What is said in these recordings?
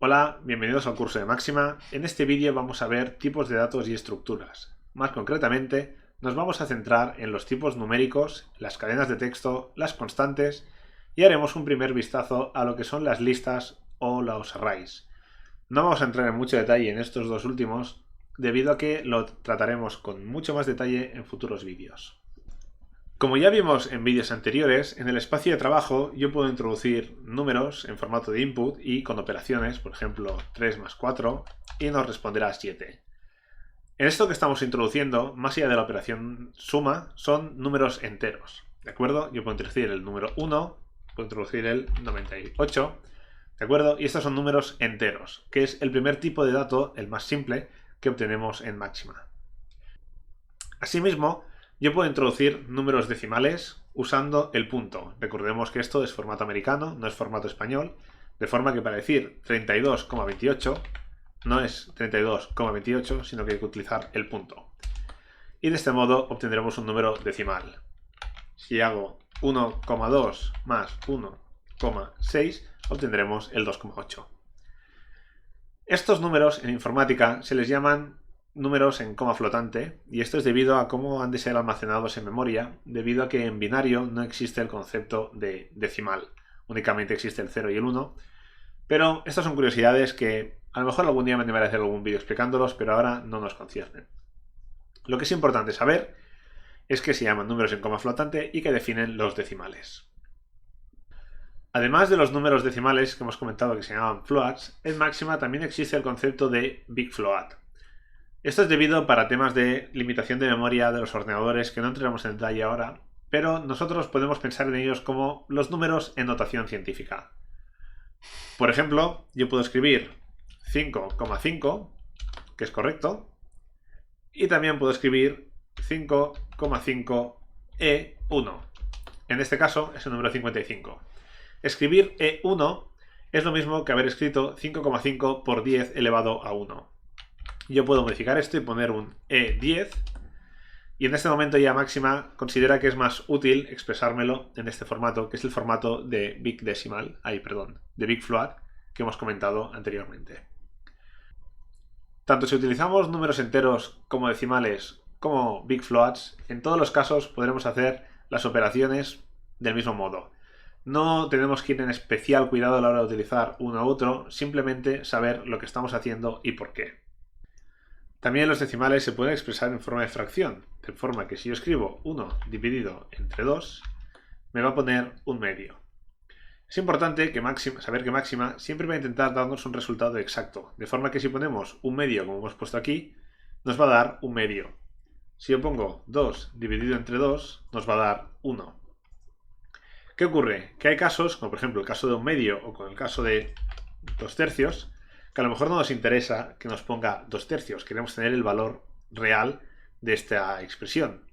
Hola, bienvenidos al curso de Máxima. En este vídeo vamos a ver tipos de datos y estructuras. Más concretamente, nos vamos a centrar en los tipos numéricos, las cadenas de texto, las constantes y haremos un primer vistazo a lo que son las listas o los arrays. No vamos a entrar en mucho detalle en estos dos últimos, debido a que lo trataremos con mucho más detalle en futuros vídeos. Como ya vimos en vídeos anteriores, en el espacio de trabajo yo puedo introducir números en formato de input y con operaciones, por ejemplo 3 más 4, y nos responderá 7. En esto que estamos introduciendo, más allá de la operación suma, son números enteros. ¿De acuerdo? Yo puedo introducir el número 1, puedo introducir el 98, ¿de acuerdo? Y estos son números enteros, que es el primer tipo de dato, el más simple, que obtenemos en Máxima. Asimismo, yo puedo introducir números decimales usando el punto. Recordemos que esto es formato americano, no es formato español, de forma que para decir 32,28 no es 32,28, sino que hay que utilizar el punto. Y de este modo obtendremos un número decimal. Si hago 1,2 más 1,6, obtendremos el 2,8. Estos números en informática se les llaman números en coma flotante, y esto es debido a cómo han de ser almacenados en memoria, debido a que en binario no existe el concepto de decimal, únicamente existe el 0 y el 1, pero estas son curiosidades que a lo mejor algún día me animaré a hacer algún vídeo explicándolos, pero ahora no nos conciernen. Lo que es importante saber es que se llaman números en coma flotante y que definen los decimales. Además de los números decimales que hemos comentado que se llaman floats, en Máxima también existe el concepto de big float. Esto es debido para temas de limitación de memoria de los ordenadores que no entraremos en detalle ahora, pero nosotros podemos pensar en ellos como los números en notación científica. Por ejemplo, yo puedo escribir 5,5, que es correcto, y también puedo escribir 5,5E1. En este caso es el número 55. Escribir E1 es lo mismo que haber escrito 5,5 por 10 elevado a 1. Yo puedo modificar esto y poner un E10, y en este momento ya Máxima considera que es más útil expresármelo en este formato, que es el formato de Big Decimal, de Big Float, que hemos comentado anteriormente. Tanto si utilizamos números enteros como decimales como Big Floats, en todos los casos podremos hacer las operaciones del mismo modo. No tenemos que ir en especial cuidado a la hora de utilizar uno u otro, simplemente saber lo que estamos haciendo y por qué. También los decimales se pueden expresar en forma de fracción, de forma que si yo escribo 1 dividido entre 2, me va a poner un medio. Es importante saber que Máxima siempre va a intentar darnos un resultado exacto, de forma que si ponemos un medio, como hemos puesto aquí, nos va a dar un medio. Si yo pongo 2 dividido entre 2, nos va a dar 1. ¿Qué ocurre? Que hay casos, como por ejemplo el caso de un medio o con el caso de 2 tercios, que a lo mejor no nos interesa que nos ponga 2 tercios, queremos tener el valor real de esta expresión.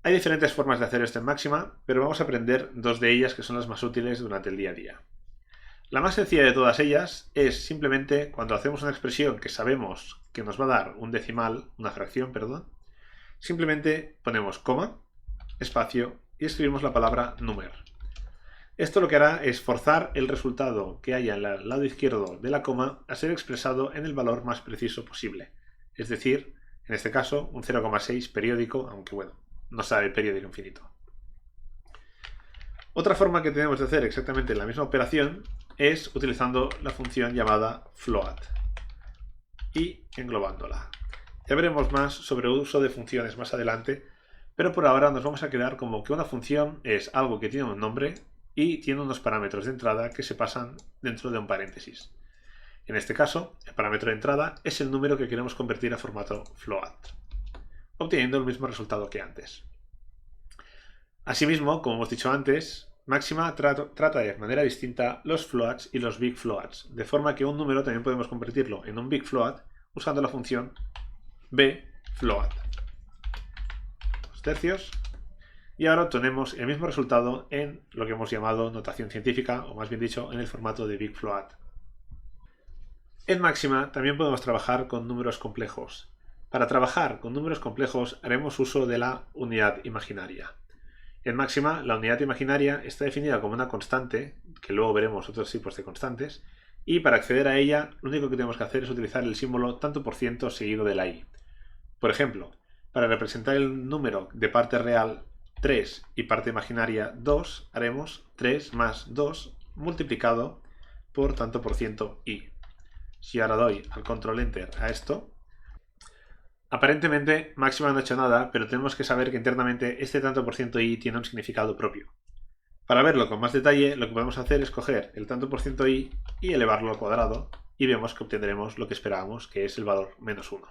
Hay diferentes formas de hacer esto en Máxima, pero vamos a aprender dos de ellas que son las más útiles durante el día a día. La más sencilla de todas ellas es simplemente cuando hacemos una expresión que sabemos que nos va a dar un decimal, una fracción, perdón, simplemente ponemos coma, espacio y escribimos la palabra número. Esto lo que hará es forzar el resultado que haya al lado izquierdo de la coma a ser expresado en el valor más preciso posible. Es decir, en este caso, un 0,6 periódico, aunque bueno, no sabe periódico infinito. Otra forma que tenemos de hacer exactamente la misma operación es utilizando la función llamada float y englobándola. Ya veremos más sobre el uso de funciones más adelante, pero por ahora nos vamos a quedar como que una función es algo que tiene un nombre y tiene unos parámetros de entrada que se pasan dentro de un paréntesis. En este caso, el parámetro de entrada es el número que queremos convertir a formato float, obteniendo el mismo resultado que antes. Asimismo, como hemos dicho antes, Máxima trata de manera distinta los floats y los big floats, de forma que un número también podemos convertirlo en un big float usando la función bfloat. 2 tercios. Y ahora obtenemos el mismo resultado en lo que hemos llamado notación científica, o más bien dicho, en el formato de Big Float. En Máxima también podemos trabajar con números complejos. Para trabajar con números complejos haremos uso de la unidad imaginaria. En Máxima, la unidad imaginaria está definida como una constante, que luego veremos otros tipos de constantes, Y para acceder a ella, lo único que tenemos que hacer es utilizar el símbolo tanto por ciento seguido de la i. Por ejemplo, para representar el número de parte real 3 y parte imaginaria 2, haremos 3 más 2 multiplicado por tanto por ciento i. Si ahora doy al control enter a esto, aparentemente Máxima no ha hecho nada, pero tenemos que saber que internamente este tanto por ciento i tiene un significado propio. Para verlo con más detalle, lo que podemos hacer es coger el tanto por ciento i y elevarlo al cuadrado, y vemos que obtendremos lo que esperábamos, que es el valor -1.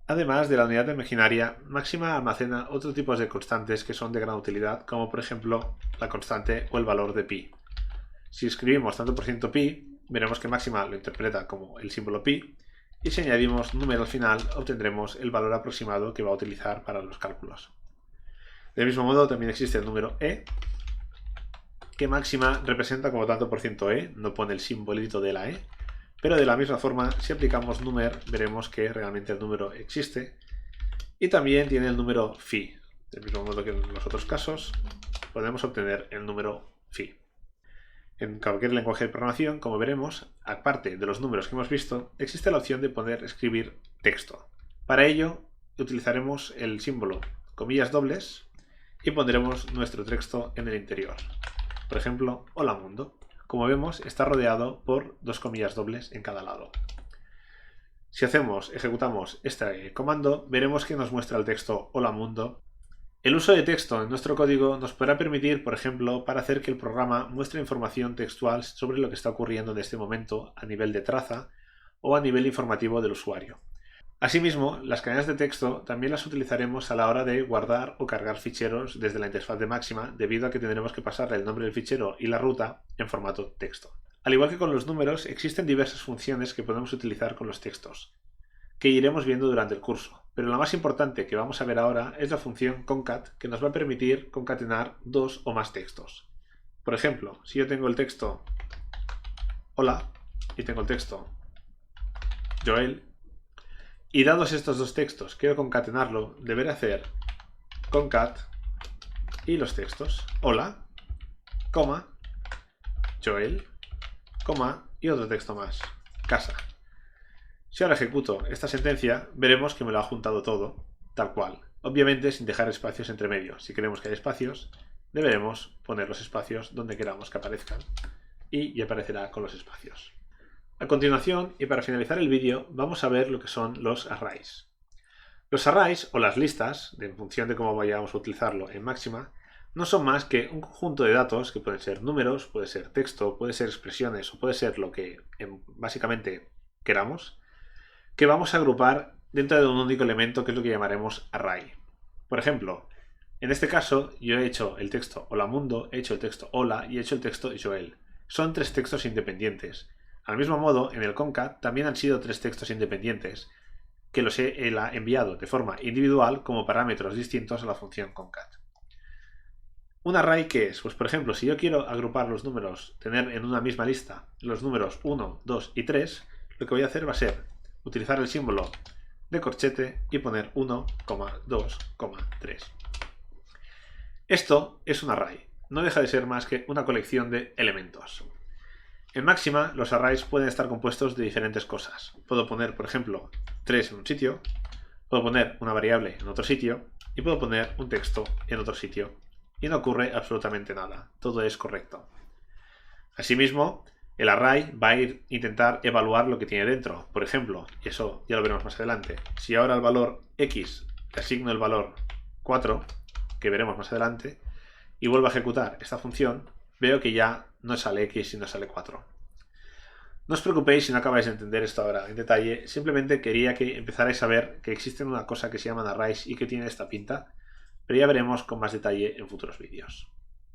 Además de la unidad imaginaria, Máxima almacena otros tipos de constantes que son de gran utilidad, como por ejemplo la constante o el valor de pi. Si escribimos tanto por ciento pi, veremos que Máxima lo interpreta como el símbolo pi, y si añadimos número al final, obtendremos el valor aproximado que va a utilizar para los cálculos. Del mismo modo, también existe el número e, que Máxima representa como tanto por ciento e, no pone el simbolito de la e, pero de la misma forma, si aplicamos numer, veremos que realmente el número existe, y también tiene el número phi. Del mismo modo que en los otros casos, podemos obtener el número phi. En cualquier lenguaje de programación, como veremos, aparte de los números que hemos visto, existe la opción de poder escribir texto. Para ello, utilizaremos el símbolo comillas dobles y pondremos nuestro texto en el interior. Por ejemplo, hola mundo. Como vemos, está rodeado por dos comillas dobles en cada lado. Si ejecutamos este comando, veremos que nos muestra el texto hola mundo. El uso de texto en nuestro código nos podrá permitir, por ejemplo, para hacer que el programa muestre información textual sobre lo que está ocurriendo en este momento a nivel de traza o a nivel informativo del usuario. Asimismo, las cadenas de texto también las utilizaremos a la hora de guardar o cargar ficheros desde la interfaz de Máxima, debido a que tendremos que pasarle el nombre del fichero y la ruta en formato texto. Al igual que con los números, existen diversas funciones que podemos utilizar con los textos, que iremos viendo durante el curso. Pero la más importante que vamos a ver ahora es la función concat, que nos va a permitir concatenar dos o más textos. Por ejemplo, si yo tengo el texto hola y tengo el texto Joel, y dados estos dos textos quiero concatenarlo, deberé hacer concat y los textos hola, coma, Joel, coma y otro texto más, casa. Si ahora ejecuto esta sentencia, veremos que me lo ha juntado todo, tal cual. Obviamente sin dejar espacios entre medio. Si queremos que haya espacios, deberemos poner los espacios donde queramos que aparezcan. Y ya aparecerá con los espacios. A continuación, y para finalizar el vídeo, vamos a ver lo que son los arrays. Los arrays, o las listas, en función de cómo vayamos a utilizarlo en Máxima, no son más que un conjunto de datos que pueden ser números, puede ser texto, puede ser expresiones o puede ser lo que básicamente queramos, que vamos a agrupar dentro de un único elemento, que es lo que llamaremos array. Por ejemplo, en este caso yo he hecho el texto hola mundo, he hecho el texto hola y he hecho el texto Joel. Son tres textos independientes. Al mismo modo, en el concat también han sido tres textos independientes, que los he enviado de forma individual como parámetros distintos a la función concat. ¿Un array qué es? Pues por ejemplo, si yo quiero agrupar los números, tener en una misma lista los números 1, 2 y 3, lo que voy a hacer va a ser utilizar el símbolo de corchete y poner 1, 2, 3. Esto es un array. No deja de ser más que una colección de elementos. En Máxima, los arrays pueden estar compuestos de diferentes cosas. Puedo poner, por ejemplo, 3 en un sitio, puedo poner una variable en otro sitio y puedo poner un texto en otro sitio. Y no ocurre absolutamente nada. Todo es correcto. Asimismo, el array va a intentar evaluar lo que tiene dentro. Por ejemplo, y eso ya lo veremos más adelante, si ahora al valor x le asigno el valor 4, que veremos más adelante, y vuelvo a ejecutar esta función, veo que ya no sale x sino sale 4. No os preocupéis si no acabáis de entender esto ahora en detalle, simplemente quería que empezarais a ver que existen una cosa que se llaman arrays y que tiene esta pinta, pero ya veremos con más detalle en futuros vídeos.